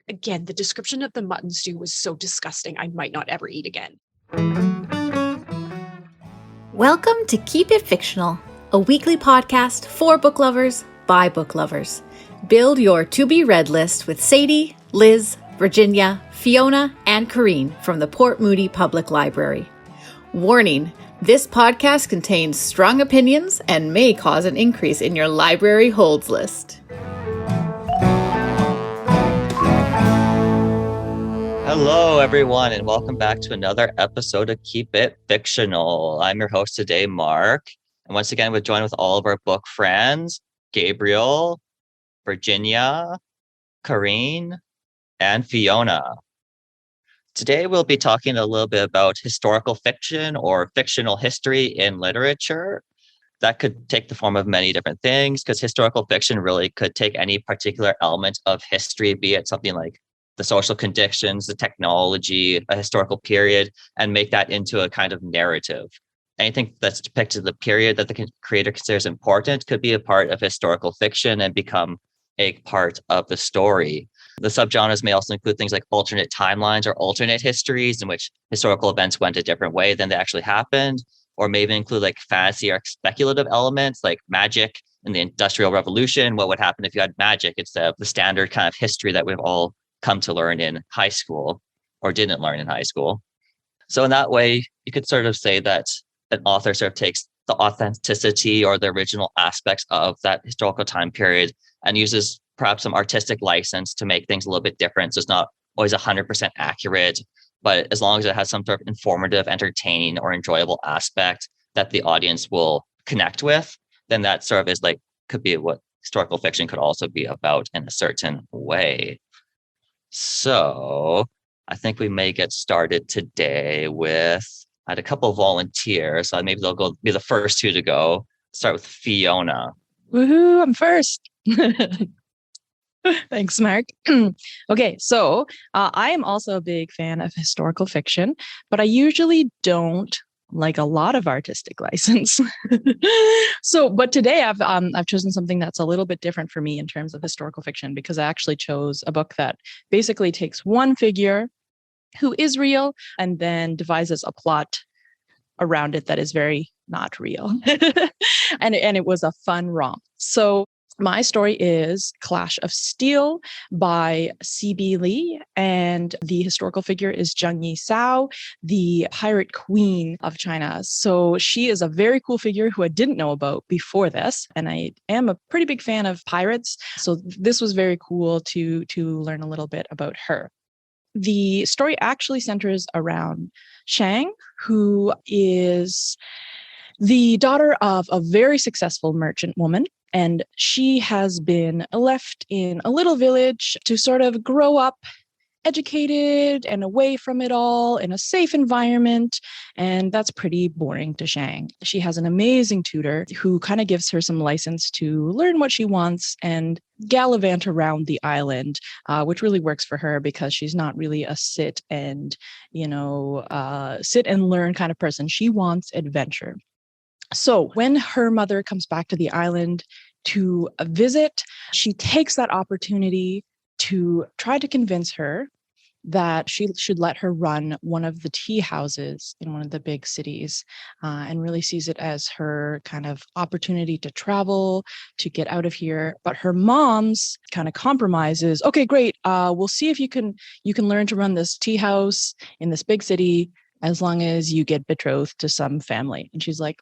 Again, the description of the mutton stew was so disgusting, I might not ever eat again. Welcome to Keep It Fictional, a weekly podcast for book lovers by book lovers. Build your to-be-read list with Sadie, Liz, Virginia, Fiona, and Corrine from the Port Moody Public Library. Warning, this podcast contains strong opinions and may cause an increase in your library holds list. Hello, everyone, and welcome back to another episode of Keep It Fictional. I'm your host today, Mark. And once again, we're joined with all of our book friends, Gabriel, Virginia, Corrine, and Fiona. Today, we'll be talking a little bit about historical fiction or fictional history in literature. That could take the form of many different things, because historical fiction really could take any particular element of history, be it something like the social conditions, the technology, a historical period, and make that into a kind of narrative. Anything that's depicted the period that the creator considers important could be a part of historical fiction and become a part of the story. The subgenres may also include things like alternate timelines or alternate histories in which historical events went a different way than they actually happened, or maybe include like fantasy or speculative elements like magic in the Industrial Revolution. What would happen if you had magic instead of the standard kind of history that we've all come to learn in high school or didn't learn in high school? So in that way, you could sort of say that an author sort of takes the authenticity or the original aspects of that historical time period and uses perhaps some artistic license to make things a little bit different. So it's not always 100% accurate, but as long as it has some sort of informative, entertaining, or enjoyable aspect that the audience will connect with, then that sort of is like, could be what historical fiction could also be about in a certain way. So I think we may get started today with, I had a couple of volunteers, so maybe they'll be the first two to go. Start with Fiona. Woohoo, I'm first. Thanks, Mark. Okay, so I am also a big fan of historical fiction, but I usually don't like a lot of artistic license. But today I've chosen something that's a little bit different for me in terms of historical fiction, because I actually chose a book that basically takes one figure who is real and then devises a plot around it that is very not real. and it was a fun romp. So my story is Clash of Steel by C.B. Lee, and the historical figure is Zheng Yi Sao, the pirate queen of China. So she is a very cool figure who I didn't know about before this, and I am a pretty big fan of pirates. So this was very cool to learn a little bit about her. The story actually centers around Shang, who is the daughter of a very successful merchant woman. And she has been left in a little village to sort of grow up educated and away from it all in a safe environment. And that's pretty boring to Shang. She has an amazing tutor who kind of gives her some license to learn what she wants and gallivant around the island, which really works for her because she's not really a sit and learn kind of person. She wants adventure. So when her mother comes back to the island to visit, she takes that opportunity to try to convince her that she should let her run one of the tea houses in one of the big cities, and really sees it as her kind of opportunity to travel, to get out of here. But her mom's kind of compromise is, okay, great. We'll see if you can learn to run this tea house in this big city as long as you get betrothed to some family. And she's like,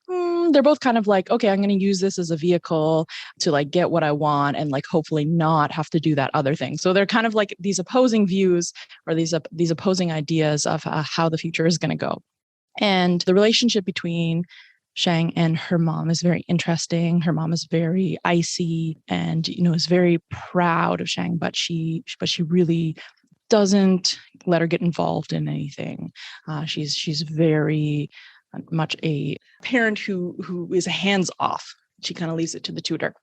they're both kind of like, okay, I'm going to use this as a vehicle to like get what I want and like hopefully not have to do that other thing. So they're kind of like these opposing views or these opposing ideas of how the future is going to go. And the relationship between Shang and her mom is very interesting. Her mom is very icy and, is very proud of Shang, but she really doesn't let her get involved in anything. She's very much a parent who is hands off. She kind of leaves it to the tutor.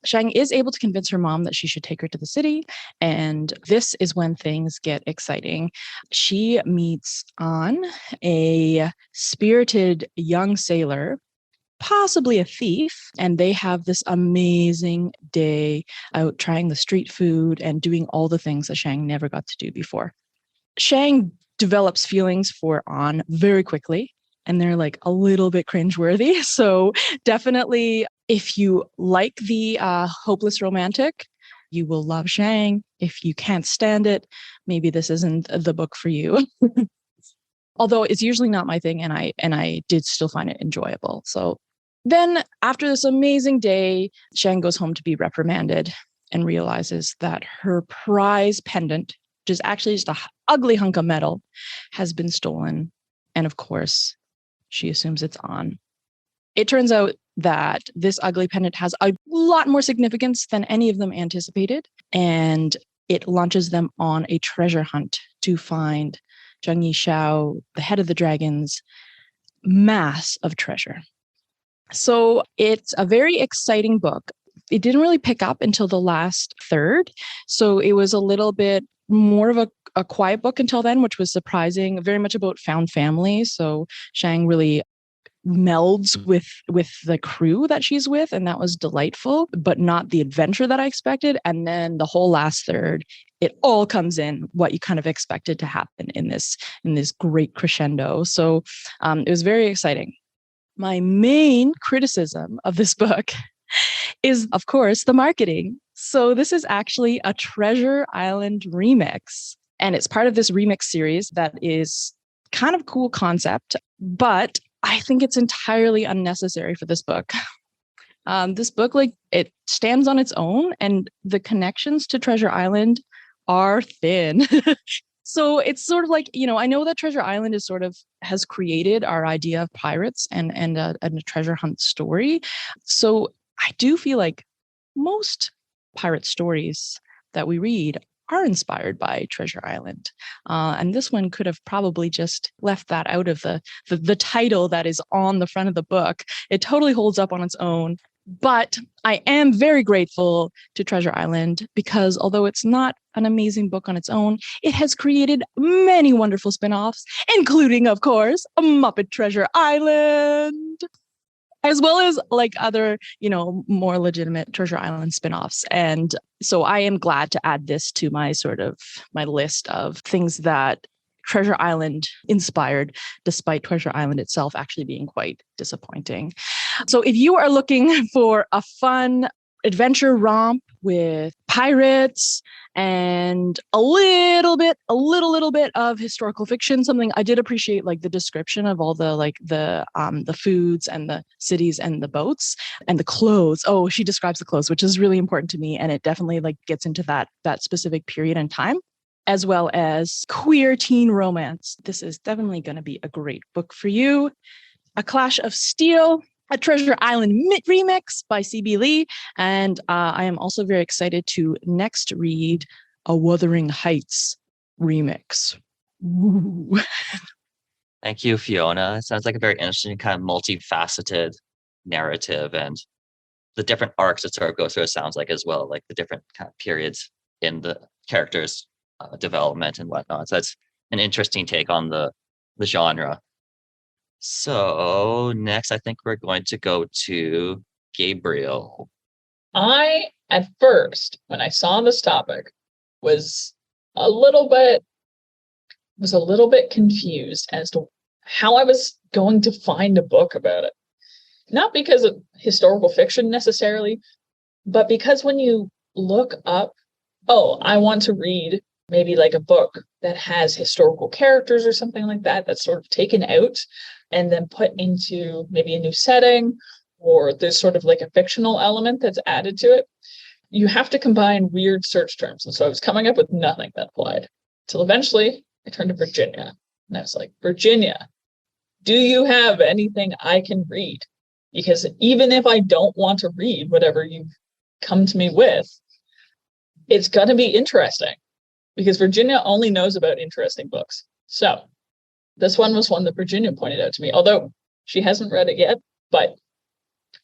Shang is able to convince her mom that she should take her to the city. And this is when things get exciting. She meets on a spirited young sailor possibly a thief, and they have this amazing day out trying the street food and doing all the things that Shang never got to do before. Shang develops feelings for An very quickly, and they're like a little bit cringeworthy. So definitely, if you like the hopeless romantic, you will love Shang. If you can't stand it, maybe this isn't the book for you. Although it's usually not my thing, and I did still find it enjoyable. So then after this amazing day, Shang goes home to be reprimanded and realizes that her prize pendant, which is actually just a ugly hunk of metal, has been stolen. And of course, she assumes it's On. It turns out that this ugly pendant has a lot more significance than any of them anticipated, and it launches them on a treasure hunt to find Zheng Yishao, the head of the dragons, mass of treasure. So it's a very exciting book. It didn't really pick up until the last third. So it was a little bit more of a quiet book until then, which was surprising, very much about found family. So Shang really melds with the crew that she's with, and that was delightful, but not the adventure that I expected. And then the whole last third, it all comes in what you kind of expected to happen in this great crescendo. So it was very exciting. My main criticism of this book is, of course, the marketing. So this is actually a Treasure Island remix, and it's part of this remix series that is kind of cool concept, but I think it's entirely unnecessary for this book. This book, like, it stands on its own, and the connections to Treasure Island are thin. So it's sort of like, I know that Treasure Island is sort of has created our idea of pirates and a treasure hunt story. So I do feel like most pirate stories that we read are inspired by Treasure Island. And this one could have probably just left that out of the title that is on the front of the book. It totally holds up on its own. But I am very grateful to Treasure Island because although it's not an amazing book on its own, it has created many wonderful spin-offs, including, of course, Muppet Treasure Island, as well as like other, more legitimate Treasure Island spin-offs. And so I am glad to add this to my list of things that Treasure Island inspired, despite Treasure Island itself actually being quite disappointing. So if you are looking for a fun adventure romp with pirates and a little bit of historical fiction, something I did appreciate, like the description of all the foods and the cities and the boats and the clothes. Oh, she describes the clothes, which is really important to me, and it definitely gets into that specific period and time, as well as queer teen romance. This is definitely going to be a great book for you. A Clash of Steel, a Treasure Island remix by C.B. Lee. And I am also very excited to next read a Wuthering Heights remix. Ooh. Thank you, Fiona. It sounds like a very interesting kind of multifaceted narrative, and the different arcs it sort of goes through, it sounds like, as well, like the different kind of periods in the characters' development and whatnot. So that's an interesting take on the genre. So next, I think we're going to go to Gabriel. I, at first, when I saw this topic, was a little bit confused as to how I was going to find a book about it. Not because of historical fiction necessarily, but because when you look up, I want to read maybe like a book that has historical characters or something like that, that's sort of taken out and then put into maybe a new setting, or there's sort of like a fictional element that's added to it, you have to combine weird search terms. And so I was coming up with nothing that applied, till eventually I turned to Virginia. And I was like, Virginia, do you have anything I can read? Because even if I don't want to read whatever you've come to me with, it's going to be interesting, because Virginia only knows about interesting books. So this one was one that Virginia pointed out to me, although she hasn't read it yet, but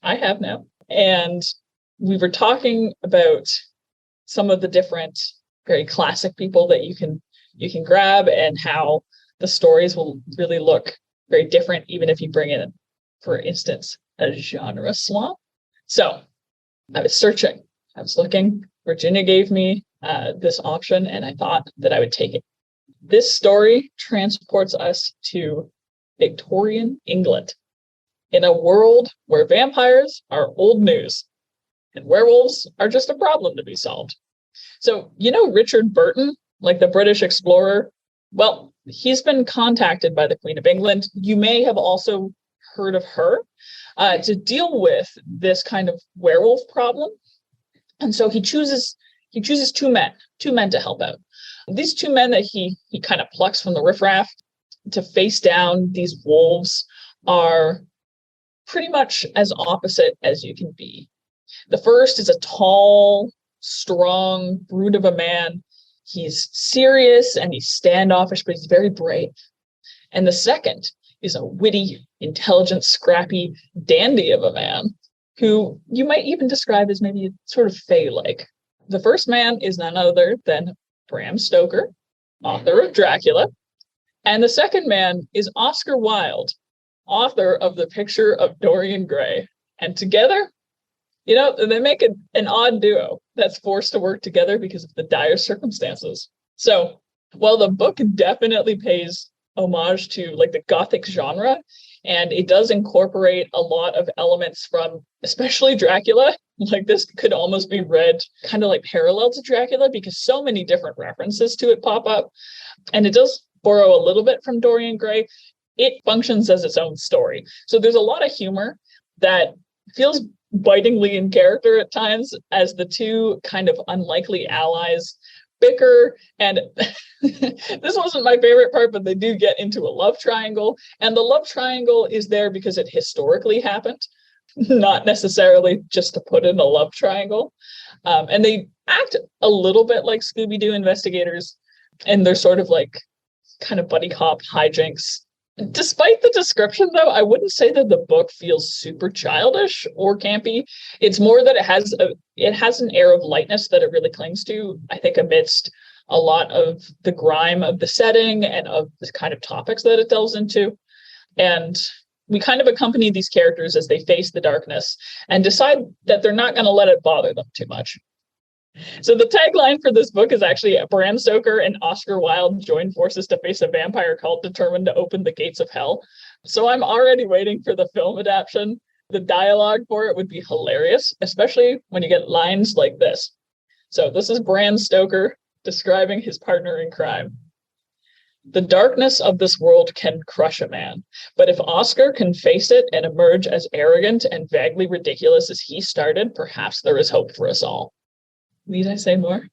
I have now. And we were talking about some of the different very classic people that you can grab, and how the stories will really look very different even if you bring in for instance, a genre swap? So I was searching, I was looking. Virginia gave me this option, and I thought that I would take it. This story transports us to Victorian England, in a world where vampires are old news and werewolves are just a problem to be solved. So, you know Richard Burton, like the British explorer? Well, he's been contacted by the Queen of England. You may have also heard of her to deal with this kind of werewolf problem. And so he chooses two men to help out. These two men that he kind of plucks from the riffraff to face down these wolves are pretty much as opposite as you can be. The first is a tall, strong brute of a man. He's serious and he's standoffish, but he's very brave. And the second is a witty, intelligent, scrappy dandy of a man who you might even describe as maybe sort of fae-like. The first man is none other than Bram Stoker, author of Dracula. And the second man is Oscar Wilde, author of The Picture of Dorian Gray. And together, they make an odd duo that's forced to work together because of the dire circumstances. So while the book definitely pays homage to like the Gothic genre, and it does incorporate a lot of elements from especially Dracula, like this could almost be read kind of like parallel to Dracula because so many different references to it pop up. And it does borrow a little bit from Dorian Gray. It functions as its own story. So there's a lot of humor that feels bitingly in character at times as the two kind of unlikely allies bicker. And this wasn't my favorite part, but they do get into a love triangle. And the love triangle is there because it historically happened, not necessarily just to put in a love triangle. And they act a little bit like Scooby-Doo investigators, and they're sort of like kind of buddy cop hijinks. Despite the description, though, I wouldn't say that the book feels super childish or campy. It's more that it has an air of lightness that it really clings to, I think, amidst a lot of the grime of the setting and of the kind of topics that it delves into. And we kind of accompany these characters as they face the darkness and decide that they're not going to let it bother them too much. So the tagline for this book is actually Bram Stoker and Oscar Wilde join forces to face a vampire cult determined to open the gates of hell. So I'm already waiting for the film adaptation. The dialogue for it would be hilarious, especially when you get lines like this. So this is Bram Stoker describing his partner in crime. The darkness of this world can crush a man, but if Oscar can face it and emerge as arrogant and vaguely ridiculous as he started, perhaps there is hope for us all. Need I say more?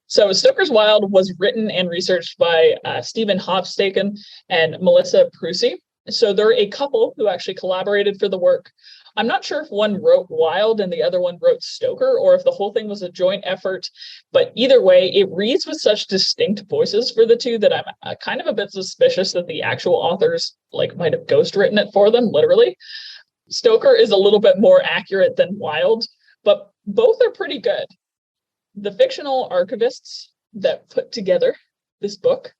So Stoker's Wilde was written and researched by Stephen Hopstaken and Melissa Prusi. So they're a couple who actually collaborated for the work. I'm not sure if one wrote Wilde and the other one wrote Stoker, or if the whole thing was a joint effort. But either way, it reads with such distinct voices for the two that I'm kind of a bit suspicious that the actual authors might have ghostwritten it for them, literally. Stoker is a little bit more accurate than Wilde, but both are pretty good. The fictional archivists that put together this book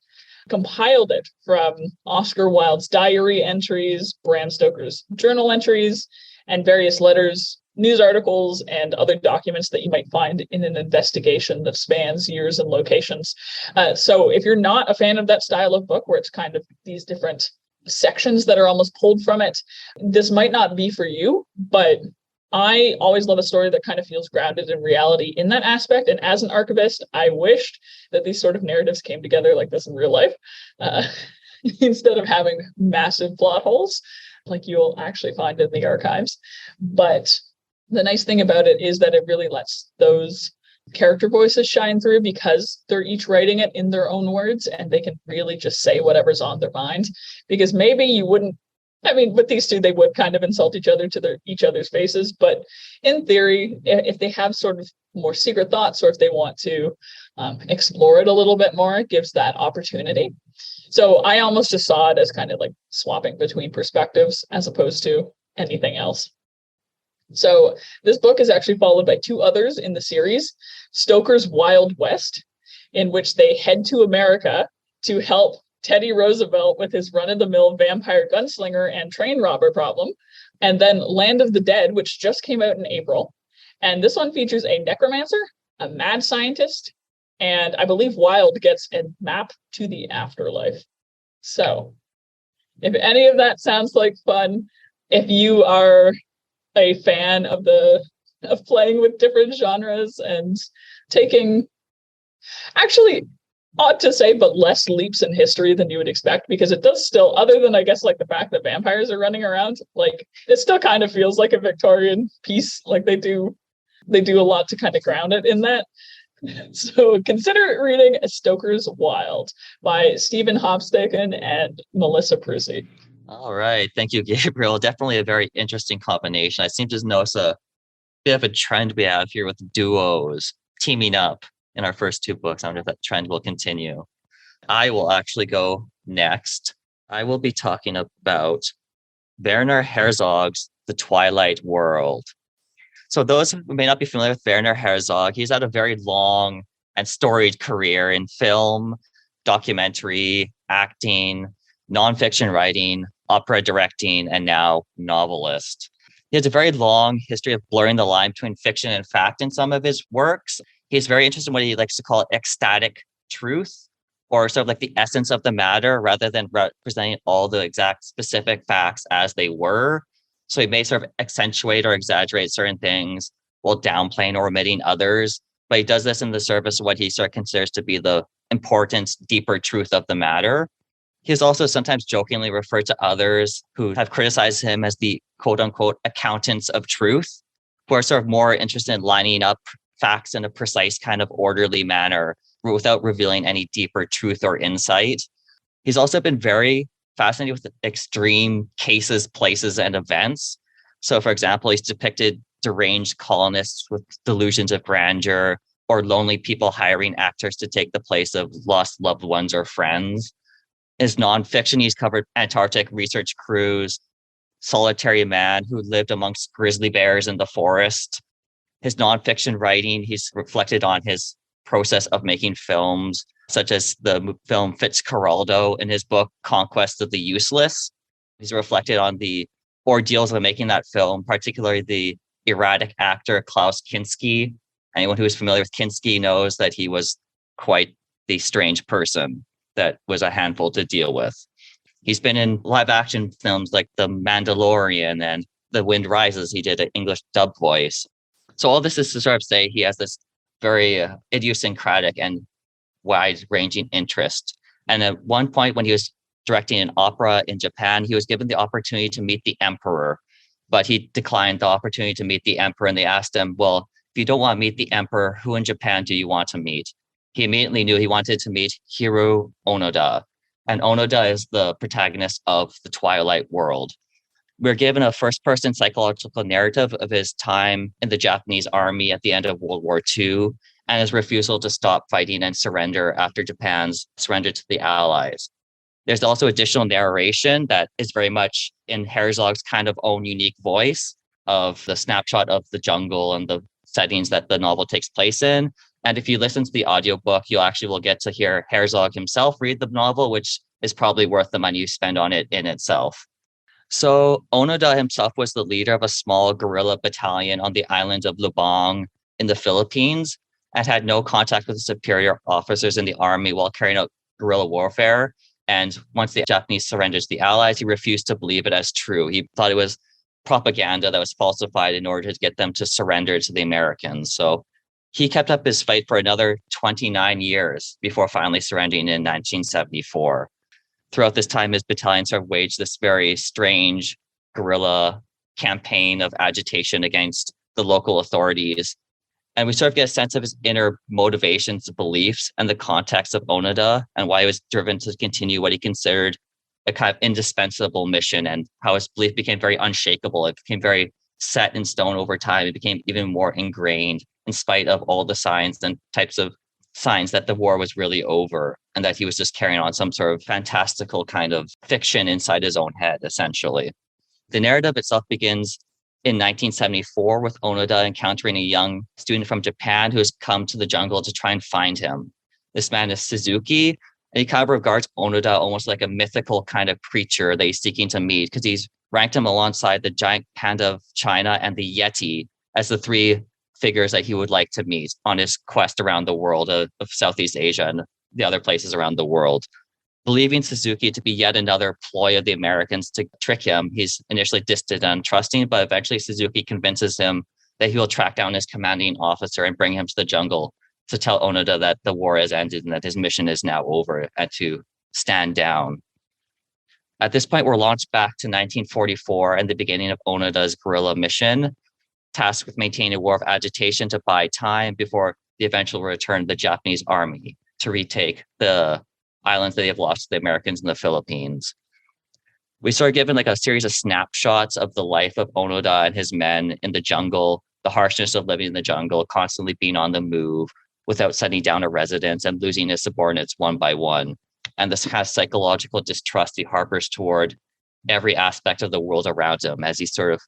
compiled it from Oscar Wilde's diary entries, Bram Stoker's journal entries, and various letters, news articles, and other documents that you might find in an investigation that spans years and locations. So if you're not a fan of that style of book where it's kind of these different sections that are almost pulled from it, this might not be for you, but I always love a story that kind of feels grounded in reality in that aspect. And as an archivist, I wished that these sort of narratives came together like this in real life, instead of having massive plot holes like you'll actually find in the archives. But the nice thing about it is that it really lets those character voices shine through because they're each writing it in their own words and they can really just say whatever's on their mind. Because maybe you wouldn't, with these two, they would kind of insult each other to each other's faces. But in theory, if they have sort of more secret thoughts or if they want to explore it a little bit more, it gives that opportunity. So I almost just saw it as kind of like swapping between perspectives as opposed to anything else. So this book is actually followed by two others in the series, Stoker's Wild West, in which they head to America to help Teddy Roosevelt with his run-of-the-mill vampire gunslinger and train robber problem, and then Land of the Dead, which just came out in April. And this one features a necromancer, a mad scientist, and I believe Wilde gets a map to the afterlife. So if any of that sounds like fun, if you are a fan of playing with different genres and taking, actually, odd to say, but less leaps in history than you would expect, because it does still, other than I guess like the fact that vampires are running around, like it still kind of feels like a Victorian piece. Like they do a lot to kind of ground it in that. So consider reading Stoker's Wilde by Stephen Hopstaken and Melissa Prusi. All right. Thank you, Gabriel. Definitely a very interesting combination. I seem to notice a bit of a trend we have here with duos teaming up in our first two books. I wonder if that trend will continue. I will actually go next. I will be talking about Werner Herzog's The Twilight World. So those who may not be familiar with Werner Herzog, he's had a very long and storied career in film, documentary, acting, nonfiction writing, opera directing, and now novelist. He has a very long history of blurring the line between fiction and fact in some of his works. He's very interested in what he likes to call ecstatic truth, or sort of like the essence of the matter, rather than representing all the exact specific facts as they were. So he may sort of accentuate or exaggerate certain things while downplaying or omitting others. But he does this in the service of what he sort of considers to be the important, deeper truth of the matter. He has also sometimes jokingly referred to others who have criticized him as the quote unquote accountants of truth, who are sort of more interested in lining up facts in a precise kind of orderly manner without revealing any deeper truth or insight. He's also been very fascinated with extreme cases, places, and events. So, for example, he's depicted deranged colonists with delusions of grandeur, or lonely people hiring actors to take the place of lost loved ones or friends. In his nonfiction, he's covered Antarctic research crews, solitary man who lived amongst grizzly bears in the forest. His nonfiction writing, he's reflected on his process of making films, such as the film Fitzcarraldo in his book, Conquest of the Useless. He's reflected on the ordeals of making that film, particularly the erratic actor Klaus Kinski. Anyone who is familiar with Kinski knows that he was quite the strange person that was a handful to deal with. He's been in live action films like The Mandalorian and The Wind Rises. He did an English dub voice. So all this is to sort of say he has this very idiosyncratic and wide-ranging interest. And at one point when he was directing an opera in Japan, he was given the opportunity to meet the emperor, but he declined the opportunity to meet the emperor. And they asked him, well, if you don't want to meet the emperor, who in Japan do you want to meet? He immediately knew he wanted to meet Hiro Onoda. And Onoda is the protagonist of The Twilight World. We're given a first-person psychological narrative of his time in the Japanese army at the end of World War II and his refusal to stop fighting and surrender after Japan's surrender to the Allies. There's also additional narration that is very much in Herzog's kind of own unique voice of the snapshot of the jungle and the settings that the novel takes place in. And if you listen to the audiobook, you actually will get to hear Herzog himself read the novel, which is probably worth the money you spend on it in itself. So Onoda himself was the leader of a small guerrilla battalion on the island of Lubang in the Philippines and had no contact with the superior officers in the army while carrying out guerrilla warfare. And once the Japanese surrendered to the Allies, he refused to believe it as true. He thought it was propaganda that was falsified in order to get them to surrender to the Americans. So he kept up his fight for another 29 years before finally surrendering in 1974. Throughout this time, his battalion sort of waged this very strange guerrilla campaign of agitation against the local authorities. And we sort of get a sense of his inner motivations, beliefs, and the context of Onoda and why he was driven to continue what he considered a kind of indispensable mission, and how his belief became very unshakable. It became very set in stone over time. It became even more ingrained in spite of all the signs and types of signs that the war was really over and that he was just carrying on some sort of fantastical kind of fiction inside his own head, essentially. The narrative itself begins in 1974 with Onoda encountering a young student from Japan who has come to the jungle to try and find him. This man is Suzuki, And he kind of regards Onoda almost like a mythical kind of creature that he's seeking to meet, because he's ranked him alongside the giant panda of China and the Yeti as the three figures that he would like to meet on his quest around the world of Southeast Asia and the other places around the world. Believing Suzuki to be yet another ploy of the Americans to trick him, he's initially distant and untrusting, but eventually Suzuki convinces him that he will track down his commanding officer and bring him to the jungle to tell Onoda that the war has ended and that his mission is now over and to stand down. At this point, we're launched back to 1944 and the beginning of Onoda's guerrilla mission, tasked with maintaining a war of agitation to buy time before the eventual return of the Japanese army to retake the islands that they have lost to the Americans in the Philippines. We started given like a series of snapshots of the life of Onoda and his men in the jungle, the harshness of living in the jungle, constantly being on the move without setting down a residence and losing his subordinates one by one. And this kind of psychological distrust he harbors toward every aspect of the world around him, as he sort of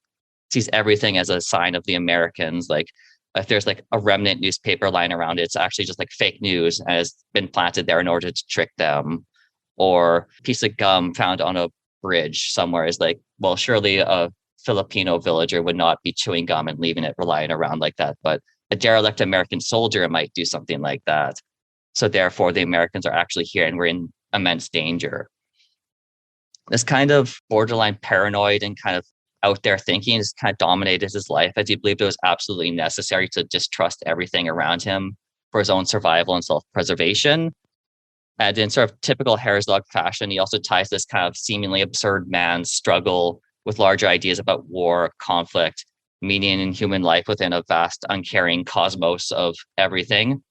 sees everything as a sign of the Americans. Like if there's like a remnant newspaper lying around it, it's actually just like fake news and has been planted there in order to trick them. Or a piece of gum found on a bridge somewhere is like, well, surely a Filipino villager would not be chewing gum and leaving it lying around like that. But a derelict American soldier might do something like that. So therefore, the Americans are actually here and we're in immense danger. This kind of borderline paranoid and kind of out there thinking has kind of dominated his life, as he believed it was absolutely necessary to distrust everything around him for his own survival and self-preservation. And in sort of typical Herzog fashion, he also ties this kind of seemingly absurd man's struggle with larger ideas about war, conflict, meaning in human life within a vast, uncaring cosmos of everything.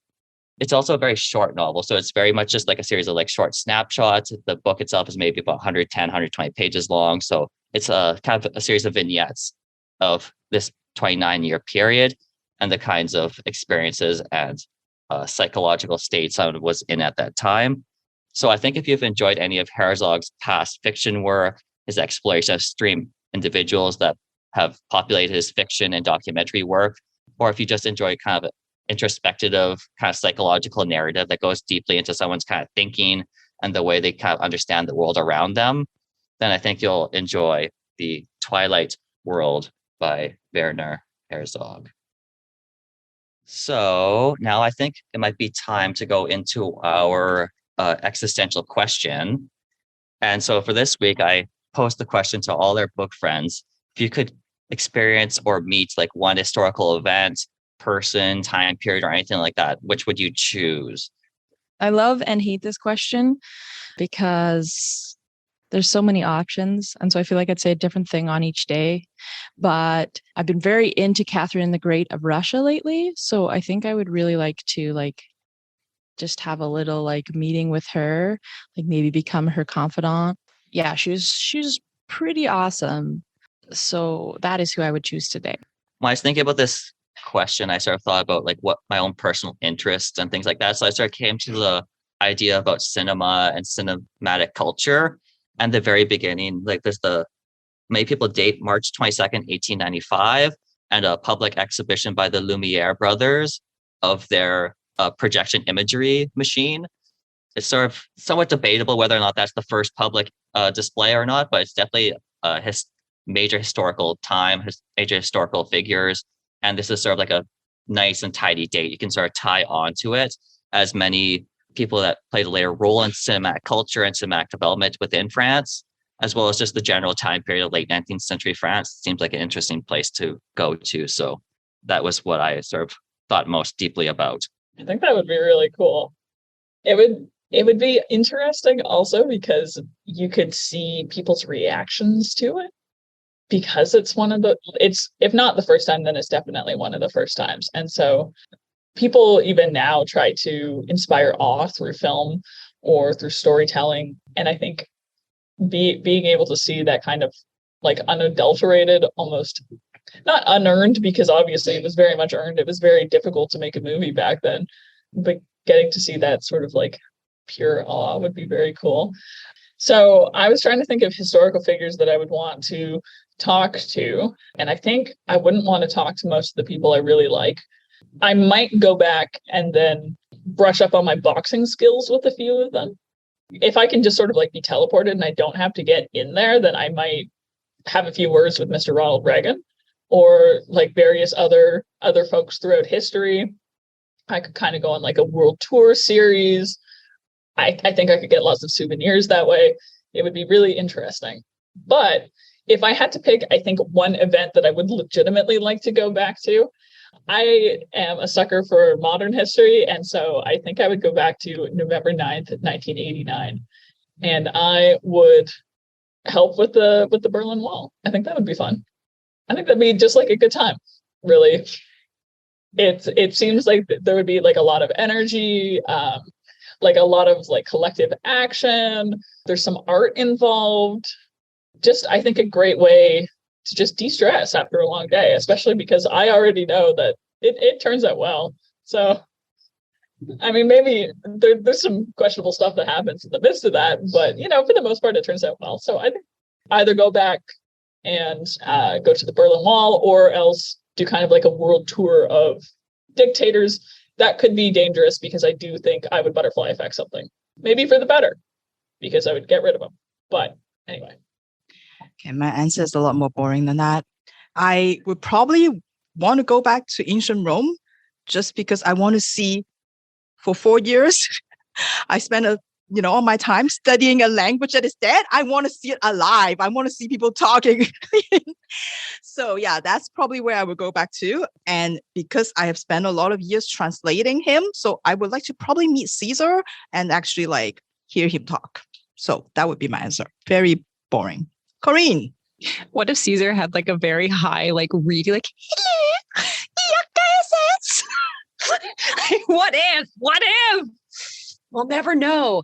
It's also a very short novel, so it's very much just like a series of like short snapshots. The book itself is maybe about 110, 120 pages long, so it's a kind of a series of vignettes of this 29-year period and the kinds of experiences and psychological states I was in at that time. So I think if you've enjoyed any of Herzog's past fiction work, his exploration of extreme individuals that have populated his fiction and documentary work, or if you just enjoy kind of introspective kind of psychological narrative that goes deeply into someone's kind of thinking and the way they kind of understand the world around them, then I think you'll enjoy the Twilight World by Werner Herzog. So now I think it might be time to go into our existential question. And so for this week, I posed the question to all our book friends. If you could experience or meet like one historical event, person, time period, or anything like that, which would you choose? I love and hate this question because there's so many options. And so I feel like I'd say a different thing on each day. But I've been very into Catherine the Great of Russia lately. So I think I would really like to just have a little meeting with her, maybe become her confidant. Yeah, she's pretty awesome. So that is who I would choose today. When I was thinking about this question, I sort of thought about what my own personal interests and things like that. So I sort of came to the idea about cinema and cinematic culture. And the very beginning, there's many people date March 22nd, 1895, and a public exhibition by the Lumiere brothers of their projection imagery machine. It's sort of somewhat debatable whether or not that's the first public display or not, but it's definitely a major historical time, major historical figures. And this is sort of a nice and tidy date. You can sort of tie onto it, as many people that played a later role in cinematic culture and cinematic development within France, as well as just the general time period of late 19th century France. Seems like an interesting place to go to. So that was what I sort of thought most deeply about. I think that would be really cool. It would be interesting also because you could see people's reactions to it, because it's if not the first time, then it's definitely one of the first times. And so people even now try to inspire awe through film or through storytelling. And I think being able to see that kind of unadulterated, almost not unearned, because obviously it was very much earned. It was very difficult to make a movie back then, but getting to see that sort of pure awe would be very cool. So I was trying to think of historical figures that I would want to talk to. And I think I wouldn't want to talk to most of the people I really like. I might go back and then brush up on my boxing skills with a few of them. If I can just sort of like be teleported and I don't have to get in there, then I might have a few words with Mr. Ronald Reagan or like various other folks throughout history. I could kind of go on like a world tour series. I think I could get lots of souvenirs that way. It would be really interesting. But if I had to pick, I think one event that I would legitimately like to go back to, I am a sucker for modern history. And so I think I would go back to November 9th, 1989. And I would help with the Berlin Wall. I think that would be fun. I think that'd be just like a good time, really. It seems like there would be like a lot of energy, like a lot of like collective action. There's some art involved. Just, I think, a great way to just de-stress after a long day, especially because I already know that it turns out well. So, I mean, maybe there's some questionable stuff that happens in the midst of that, but, you know, for the most part, it turns out well. So I think either go back and go to the Berlin Wall or else do kind of like a world tour of dictators. That could be dangerous because I do think I would butterfly effect something, maybe for the better, because I would get rid of them. But anyway. Okay, my answer is a lot more boring than that. I would probably want to go back to ancient Rome just because I want to see. For 4 years, I spent all my time studying a language that is dead. I want to see it alive. I want to see people talking. So yeah, that's probably where I would go back to. And because I have spent a lot of years translating him, so I would like to probably meet Caesar and actually like hear him talk. So that would be my answer. Very boring. Corinne. What if Caesar had like a very high, like reedy, like, hello, what if? We'll never know.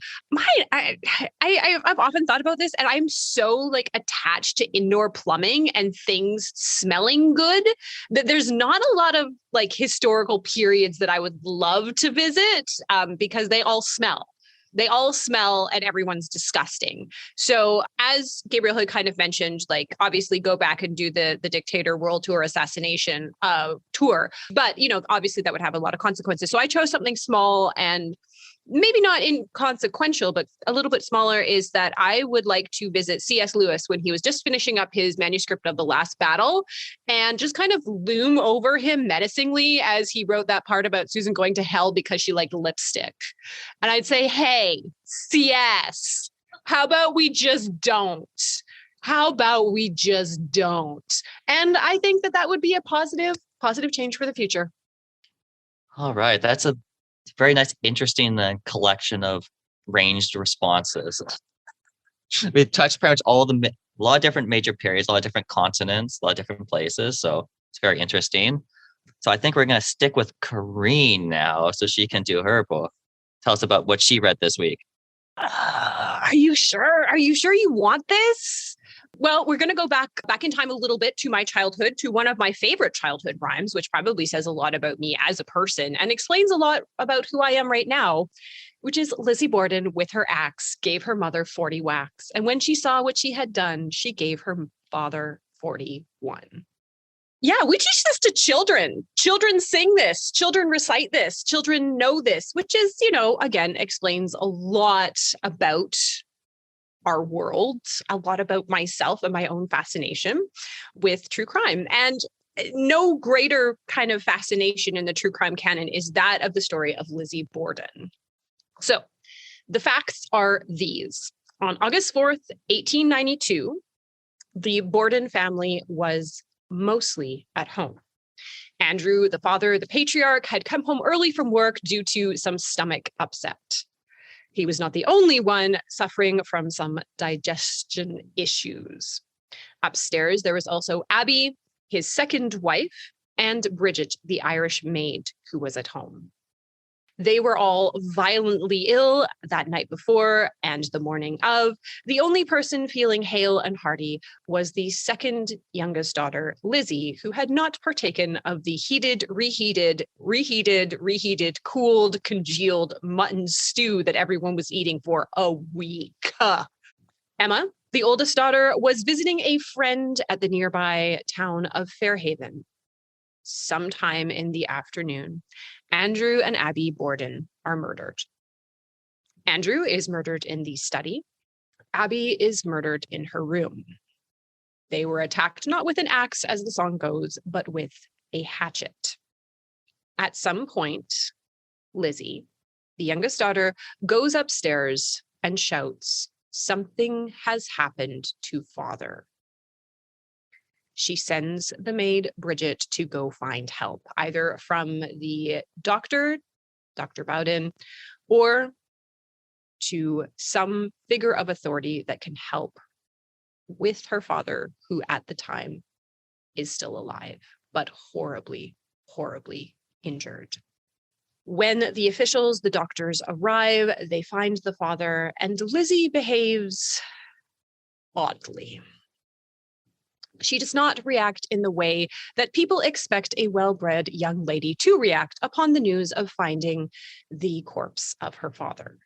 I've often thought about this, and I'm so like attached to indoor plumbing and things smelling good that there's not a lot of like historical periods that I would love to visit because they all smell. They all smell and everyone's disgusting. So as Gabriel had kind of mentioned, like obviously go back and do the dictator world tour assassination tour. But, you know, obviously that would have a lot of consequences. So I chose something small and maybe not inconsequential, but a little bit smaller, is that I would like to visit C.S. Lewis when he was just finishing up his manuscript of The Last Battle and just kind of loom over him menacingly as he wrote that part about Susan going to hell because she liked lipstick. And I'd say, hey, C.S., how about we just don't? How about we just don't? And I think that would be a positive change for the future. All right. That's a very nice, interesting collection of ranged responses. We touched pretty much a lot of different major periods, a lot of different continents, a lot of different places. So it's very interesting. So I think we're going to stick with Corinne now so she can do her book. Tell us about what she read this week. Are you sure? Are you sure you want this? Well, we're going to go back in time a little bit to my childhood, to one of my favorite childhood rhymes, which probably says a lot about me as a person and explains a lot about who I am right now, which is Lizzie Borden with her axe gave her mother 40 whacks. And when she saw what she had done, she gave her father 41. Yeah, we teach this to children. Children sing this. Children recite this. Children know this, which is, you know, again, explains a lot about our world, a lot about myself and my own fascination with true crime. And no greater kind of fascination in the true crime canon is that of the story of Lizzie Borden. So the facts are these. On August 4th, 1892, the Borden family was mostly at home. Andrew, the father, the patriarch, had come home early from work due to some stomach upset. He was not the only one suffering from some digestion issues. Upstairs, there was also Abby, his second wife, and Bridget, the Irish maid, who was at home. They were all violently ill that night before and the morning of. The only person feeling hale and hearty was the second youngest daughter, Lizzie, who had not partaken of the heated, reheated, cooled, congealed mutton stew that everyone was eating for a week. Emma, the oldest daughter, was visiting a friend at the nearby town of Fairhaven. Sometime in the afternoon, Andrew and Abby Borden are murdered. Andrew is murdered in the study. Abby is murdered in her room. They were attacked not with an axe, as the song goes, but with a hatchet. At some point, Lizzie, the youngest daughter, goes upstairs and shouts, "Something has happened to father." She sends the maid, Bridget, to go find help, either from the doctor, Dr. Bowden, or to some figure of authority that can help with her father, who at the time is still alive, but horribly, horribly injured. When the officials, the doctors, arrive, they find the father, and Lizzie behaves oddly. She does not react in the way that people expect a well-bred young lady to react upon the news of finding the corpse of her father.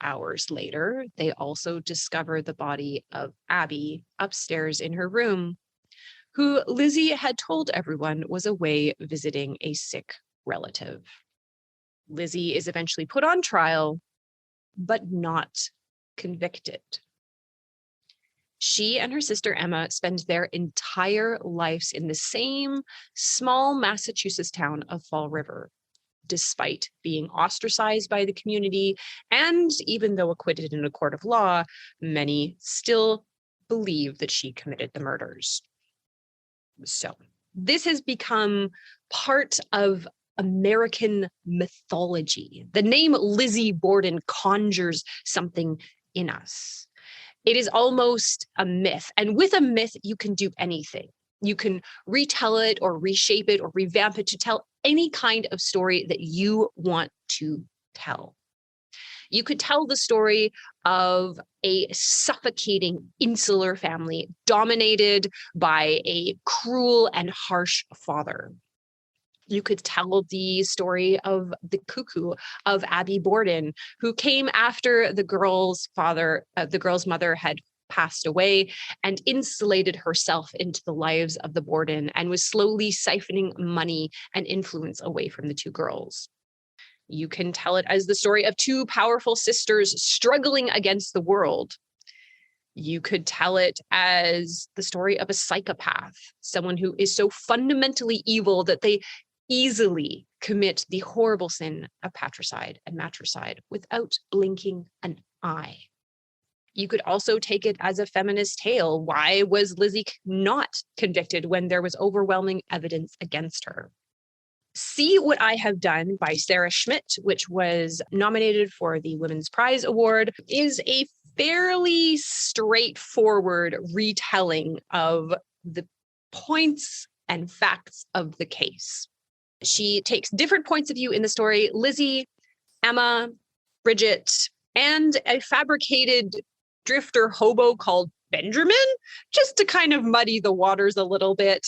Hours later, they also discover the body of Abby upstairs in her room, who Lizzie had told everyone was away visiting a sick relative. Lizzie is eventually put on trial, but not convicted. She and her sister Emma spend their entire lives in the same small Massachusetts town of Fall River, despite being ostracized by the community, and even though acquitted in a court of law, many still believe that she committed the murders. So this has become part of American mythology. The name Lizzie Borden conjures something in us. It is almost a myth. And with a myth, you can do anything. You can retell it or reshape it or revamp it to tell any kind of story that you want to tell. You could tell the story of a suffocating insular family dominated by a cruel and harsh father. You could tell the story of the cuckoo of Abby Borden, who came after the girl's mother had passed away and insulated herself into the lives of the Borden and was slowly siphoning money and influence away from the two girls. You can tell it as the story of two powerful sisters struggling against the world. You could tell it as the story of a psychopath, someone who is so fundamentally evil that they easily commit the horrible sin of patricide and matricide without blinking an eye. You could also take it as a feminist tale. Why was Lizzie not convicted when there was overwhelming evidence against her? See What I Have Done by Sarah Schmidt, which was nominated for the Women's Prize Award, is a fairly straightforward retelling of the points and facts of the case. She takes different points of view in the story: Lizzie, Emma, Bridget, and a fabricated drifter hobo called Benjamin, just to kind of muddy the waters a little bit,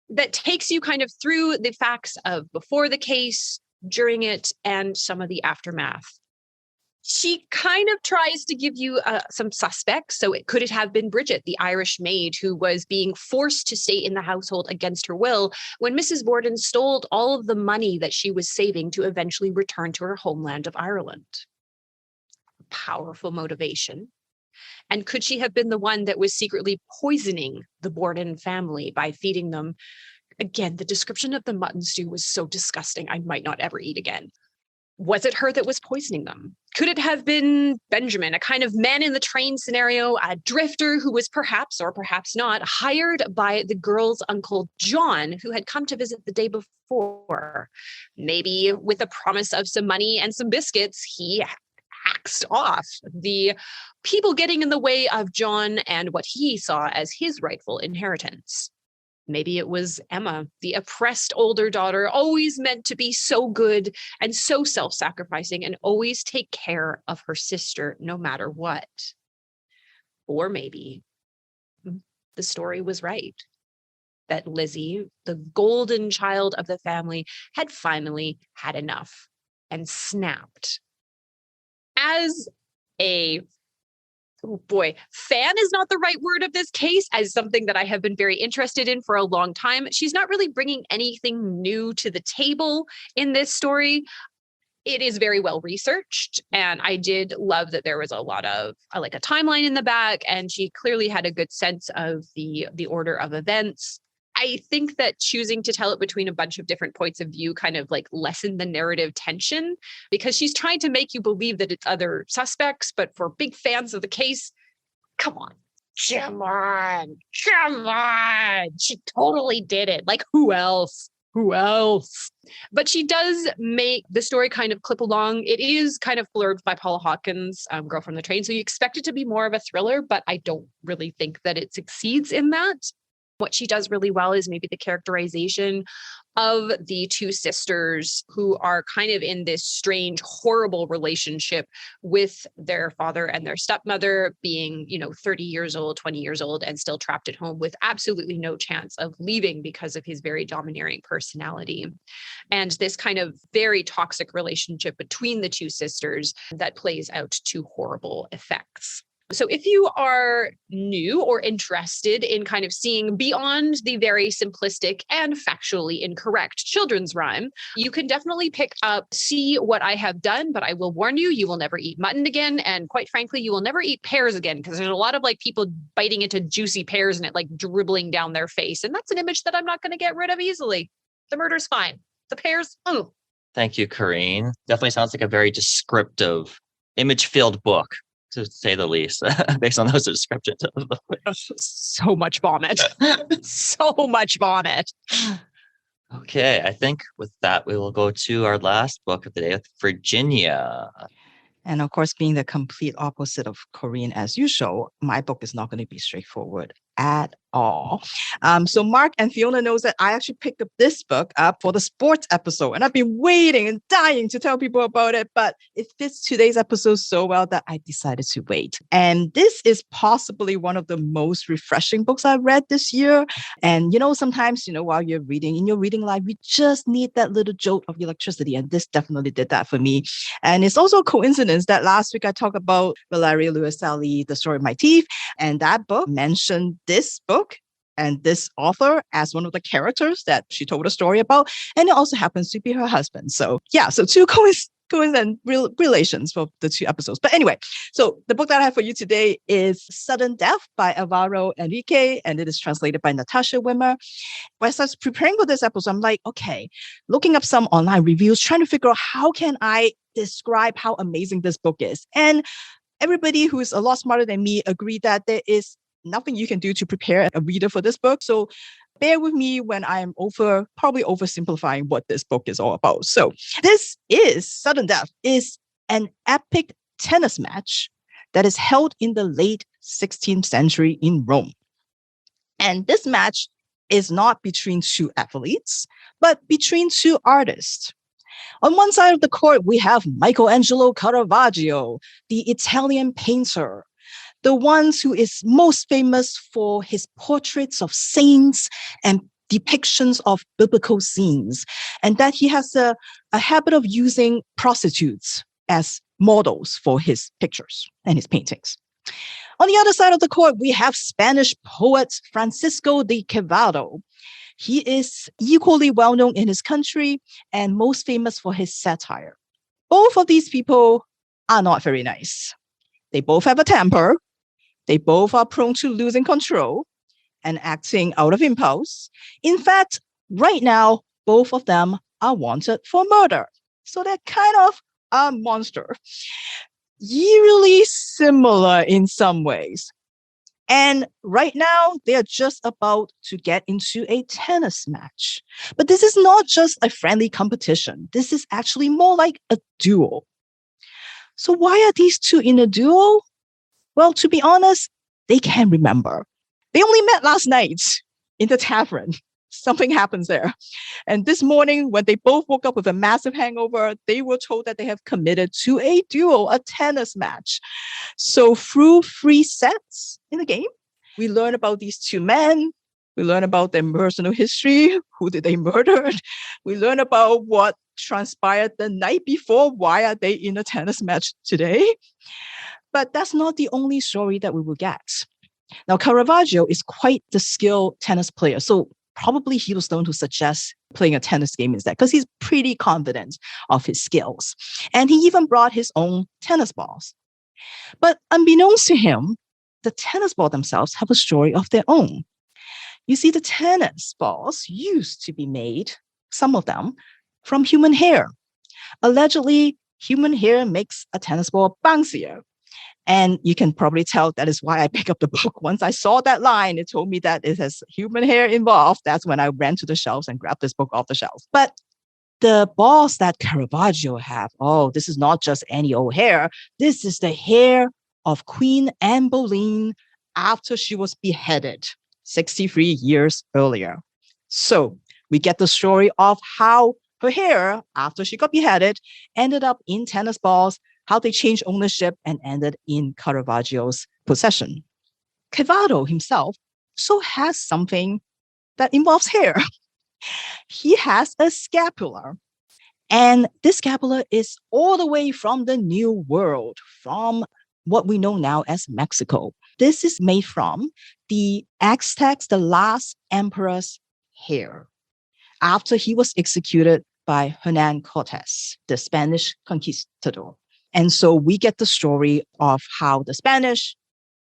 that takes you kind of through the facts of before the case, during it, and some of the aftermath. She kind of tries to give you some suspects. So could it have been Bridget, the Irish maid, who was being forced to stay in the household against her will when Mrs. Borden stole all of the money that she was saving to eventually return to her homeland of Ireland? Powerful motivation. And could she have been the one that was secretly poisoning the Borden family by feeding them? Again, the description of the mutton stew was so disgusting, I might not ever eat again. Was it her that was poisoning them? Could it have been Benjamin, a kind of man in the train scenario, a drifter who was perhaps, or perhaps not, hired by the girl's uncle John, who had come to visit the day before? Maybe with a promise of some money and some biscuits, he axed off the people getting in the way of John and what he saw as his rightful inheritance. Maybe it was Emma, the oppressed older daughter, always meant to be so good and so self-sacrificing and always take care of her sister no matter what. Or maybe the story was right, that Lizzie, the golden child of the family, had finally had enough and snapped. As a fan is not the right word of this case, as something that I have been very interested in for a long time. She's not really bringing anything new to the table in this story. It is very well researched. And I did love that there was a lot of like a timeline in the back. And she clearly had a good sense of the order of events. I think that choosing to tell it between a bunch of different points of view kind of like lessened the narrative tension, because she's trying to make you believe that it's other suspects. But for big fans of the case, come on. Come on. She totally did it. Like, who else? But she does make the story kind of clip along. It is kind of blurred by Paula Hawkins, Girl from the Train. So you expect it to be more of a thriller, but I don't really think that it succeeds in that. What she does really well is maybe the characterization of the two sisters who are kind of in this strange, horrible relationship with their father and their stepmother, being, 30 years old, 20 years old, and still trapped at home with absolutely no chance of leaving because of his very domineering personality. And this kind of very toxic relationship between the two sisters that plays out to horrible effects. So if you are new or interested in kind of seeing beyond the very simplistic and factually incorrect children's rhyme, you can definitely pick up See What I Have Done, but I will warn you, you will never eat mutton again. And quite frankly, you will never eat pears again, because there's a lot of like people biting into juicy pears and it like dribbling down their face. And that's an image that I'm not going to get rid of easily. The murder's fine. The pears, ooh. Thank you, Corrine. Definitely sounds like a very descriptive, image-filled book, to say the least, based on those descriptions. So much vomit. So much vomit. Okay, I think with that, we will go to our last book of the day with Virginia. And of course, being the complete opposite of Corrine as usual, my book is not going to be straightforward at all. So Mark and Fiona knows that I actually picked up this book up for the sports episode, and I've been waiting and dying to tell people about it, but it fits today's episode so well that I decided to wait. And this is possibly one of the most refreshing books I've read this year. And, sometimes, while you're reading, in your reading life, you just need that little jolt of electricity. And this definitely did that for me. And it's also a coincidence that last week I talked about Valeria Lewis-Sally, The Story of My Teeth, and that book mentioned this book and this author as one of the characters that she told a story about. And it also happens to be her husband. So two coincident relations for the two episodes. But anyway, so the book that I have for you today is Sudden Death by Álvaro Enrigue, and it is translated by Natasha Wimmer. As I was preparing for this episode, I'm like, okay, looking up some online reviews, trying to figure out how can I describe how amazing this book is. And everybody who is a lot smarter than me agreed that there is nothing you can do to prepare a reader for this book. So bear with me when I'm probably oversimplifying what this book is all about. So this is Sudden Death is an epic tennis match that is held in the late 16th century in Rome. And this match is not between two athletes, but between two artists. On one side of the court, we have Michelangelo Caravaggio, the Italian painter, the one who is most famous for his portraits of saints and depictions of biblical scenes, and that he has a habit of using prostitutes as models for his pictures and his paintings. On the other side of the court, we have Spanish poet Francisco de Quevedo. He is equally well known in his country and most famous for his satire. Both of these people are not very nice. They both have a temper. They both are prone to losing control and acting out of impulse. In fact, right now, both of them are wanted for murder. So they're kind of a monster. Eerily similar in some ways. And right now, they are just about to get into a tennis match. But this is not just a friendly competition. This is actually more like a duel. So why are these two in a duel? Well, to be honest, they can't remember. They only met last night in the tavern. Something happens there. And this morning, when they both woke up with a massive hangover, they were told that they have committed to a duel, a tennis match. So through 3 sets in the game, we learn about these two men. We learn about their personal history. Who did they murder? We learn about what transpired the night before. Why are they in a tennis match today? But that's not the only story that we will get. Now, Caravaggio is quite the skilled tennis player. So probably he was known to suggest playing a tennis game instead, because he's pretty confident of his skills. And he even brought his own tennis balls. But unbeknownst to him, the tennis balls themselves have a story of their own. You see, the tennis balls used to be made, some of them, from human hair. Allegedly, human hair makes a tennis ball bouncier. And you can probably tell that is why I picked up the book. Once I saw that line, it told me that it has human hair involved. That's when I ran to the shelves and grabbed this book off the shelf. But the balls that Caravaggio have, oh, this is not just any old hair. This is the hair of Queen Anne Boleyn after she was beheaded 63 years earlier. So we get the story of how her hair, after she got beheaded, ended up in tennis balls, how they changed ownership and ended in Caravaggio's possession. Caravaggio himself also has something that involves hair. He has a scapular. And this scapular is all the way from the New World, from what we know now as Mexico. This is made from the Aztecs, the last emperor's hair, after he was executed by Hernan Cortes, the Spanish conquistador. And so we get the story of how the Spanish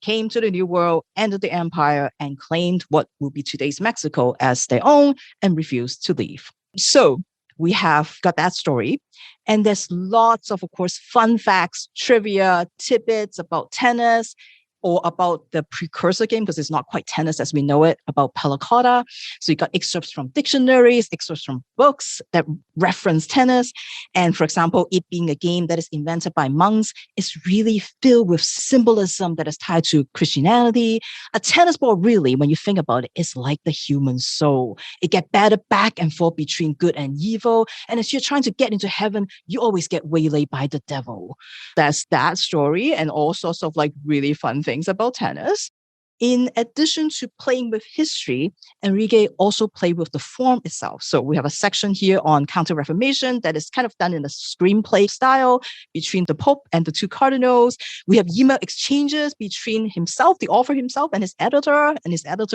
came to the New World, entered the empire, and claimed what will be today's Mexico as their own and refused to leave. So we have got that story. And there's lots of course, fun facts, trivia, tidbits about tennis, or about the precursor game, because it's not quite tennis as we know it, about pellicota. So you got excerpts from dictionaries, excerpts from books that reference tennis. And for example, it being a game that is invented by monks is really filled with symbolism that is tied to Christianity. A tennis ball really, when you think about it, is like the human soul. It gets battered back and forth between good and evil. And as you're trying to get into heaven, you always get waylaid by the devil. That's that story and all sorts of like really fun things about tennis. In addition to playing with history, Enrique also played with the form itself. So we have a section here on Counter-Reformation that is kind of done in a screenplay style between the Pope and the two cardinals. We have email exchanges between himself, the author himself, and his editor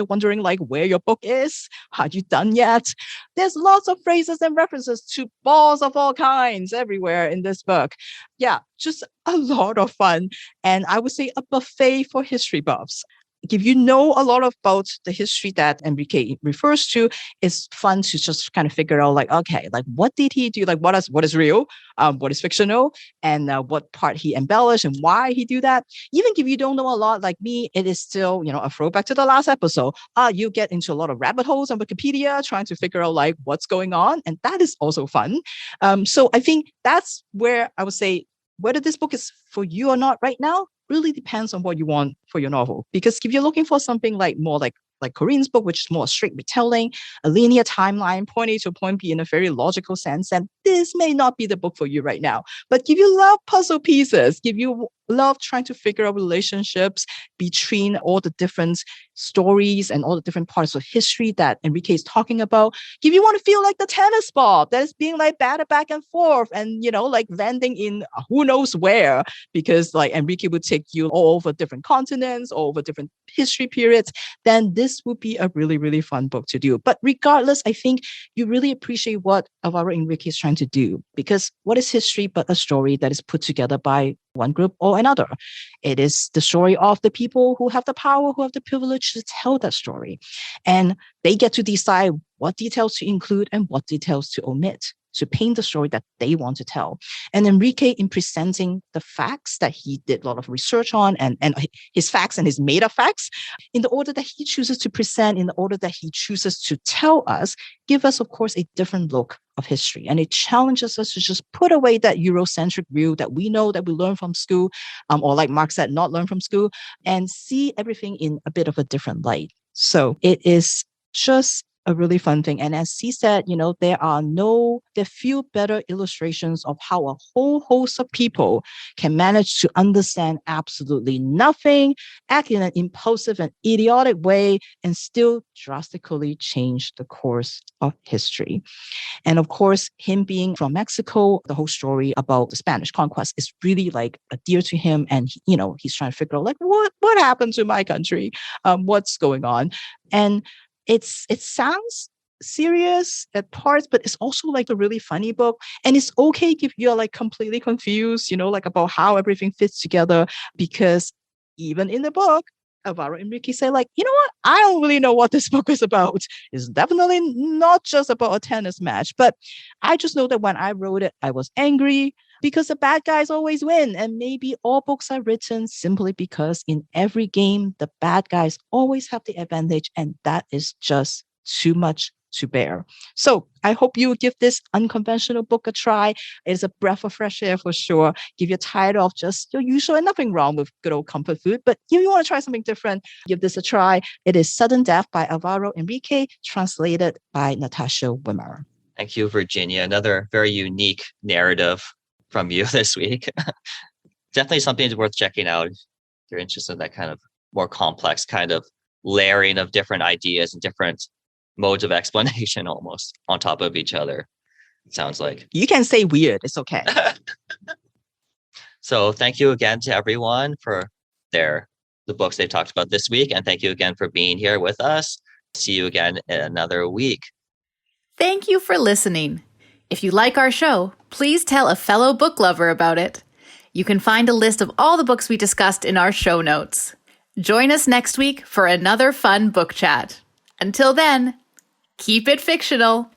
wondering like where your book is. Are you done yet? There's lots of phrases and references to balls of all kinds everywhere in this book. Yeah, just a lot of fun. And I would say a buffet for history buffs. If you know a lot about the history that Enrique refers to, it's fun to just kind of figure out like, okay, like what did he do? Like what is real? What is fictional? And what part he embellished and why he do that? Even if you don't know a lot like me, it is still, a throwback to the last episode. You get into a lot of rabbit holes on Wikipedia trying to figure out like what's going on. And that is also fun. So I think that's where I would say whether this book is for you or not right now really depends on what you want for your novel. Because if you're looking for something like more like Corinne's book, which is more straight retelling, a linear timeline, point A to point B in a very logical sense, then this may not be the book for you right now. But if you love puzzle pieces, if you love trying to figure out relationships between all the different stories and all the different parts of history that Enrique is talking about, if you want to feel like the tennis ball that is being like batted back and forth and, like landing in who knows where, because like Enrique would take you all over different continents, all over different history periods, then this would be a really, really fun book to do. But regardless, I think you really appreciate what Álvaro Enrique is trying to do, because what is history but a story that is put together by one group or another? It is the story of the people who have the power, who have the privilege to tell that story. And they get to decide what details to include and what details to omit to paint the story that they want to tell. And Enrique, in presenting the facts that he did a lot of research on and his facts and his made-up facts, in the order that he chooses to present, in the order that he chooses to tell us, give us, of course, a different look of history. And it challenges us to just put away that Eurocentric view that we know, that we learn from school, or like Mark said, not learn from school, and see everything in a bit of a different light. So it is just a really fun thing. And as he said, there are few better illustrations of how a whole host of people can manage to understand absolutely nothing, act in an impulsive and idiotic way, and still drastically change the course of history. And of course, him being from Mexico, the whole story about the Spanish conquest is really like dear to him. And, he's trying to figure out like, what happened to my country? What's going on? And it sounds serious at parts, but it's also like a really funny book. And it's okay if you're like completely confused, like about how everything fits together, because even in the book, Álvaro Enrique say like, you know what? I don't really know what this book is about. It's definitely not just about a tennis match, but I just know that when I wrote it, I was angry because the bad guys always win. And maybe all books are written simply because in every game, the bad guys always have the advantage, and that is just too much to bear. So I hope you give this unconventional book a try. It's a breath of fresh air for sure. If you're tired of just your usual, and nothing wrong with good old comfort food, but if you want to try something different, give this a try. It is Sudden Death by Álvaro Enrique, translated by Natasha Wimmer. Thank you, Virginia. Another very unique narrative from you this week. Definitely something worth checking out if you're interested in that kind of more complex kind of layering of different ideas and different modes of explanation almost on top of each other, it sounds like. You can say weird. It's okay. So thank you again to everyone for the books they talked about this week. And thank you again for being here with us. See you again in another week. Thank you for listening. If you like our show, please tell a fellow book lover about it. You can find a list of all the books we discussed in our show notes. Join us next week for another fun book chat. Until then, keep it fictional.